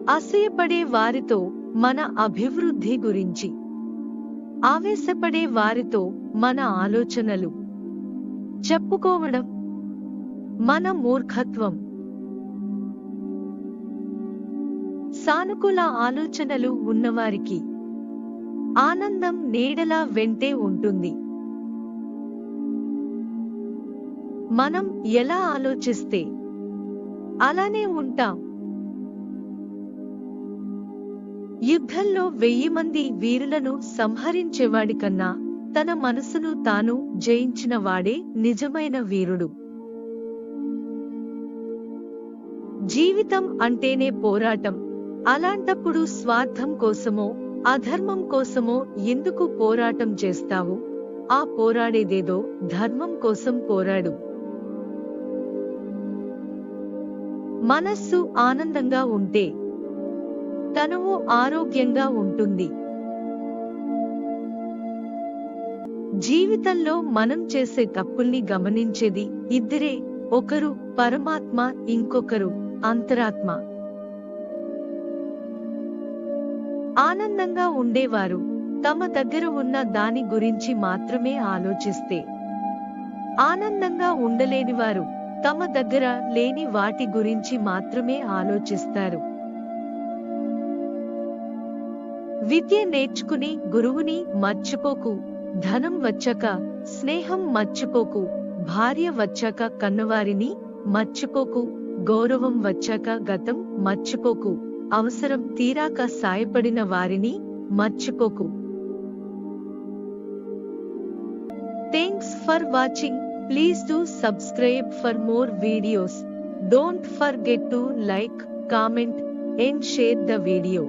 అసూయపడే వారితో మన అభివృద్ధి గురించి, ఆవేశపడే వారితో మన ఆలోచనలు చెప్పుకోవడం మన మూర్ఖత్వం. సానుకూల ఆలోచనలు ఉన్నవారికి ఆనందం నీడలా వెంటే ఉంటుంది. మనం ఎలా ఆలోచిస్తే అలానే ఉంటాం. యుద్ధంలో 1000 మంది వీరులను సంహరించేవాడికన్నా తన మనసును తాను జయించిన వాడే నిజమైన వీరుడు. జీవితం అంటేనే పోరాటం. అలాంటప్పుడు స్వార్థం కోసమో అధర్మం కోసమో ఎందుకు పోరాటం చేస్తావు? ఆ పోరాడేదేదో ధర్మం కోసం పోరాడు. మనస్సు ఆనందంగా ఉంటే తనువు ఆరోగ్యంగా ఉంటుంది. జీవితంలో మనం చేసే తప్పుల్ని గమనించేది ఇద్దరే, ఒకరు పరమాత్మ, ఇంకొకరు అంతరాత్మ. ఆనందంగా ఉండేవారు తమ దగ్గర ఉన్న దాని గురించి మాత్రమే ఆలోచిస్తే, ఆనందంగా ఉండలేనివారు తమ దగ్గర లేని వాటి గురించి మాత్రమే ఆలోచిస్తారు. విద్య నేర్చుకుని గురువుని మర్చిపోకు, ధనం వచ్చాక స్నేహం మర్చిపోకు, భార్య వచ్చాక కన్నవారిని మర్చిపోకు, గౌరవం వచ్చాక గతం మర్చిపోకు, అవసరం తీరాక సాయపడిన వారిని మర్చిపోకు. Thanks for watching. Please do subscribe for more videos. Don't forget to like, comment and share the video.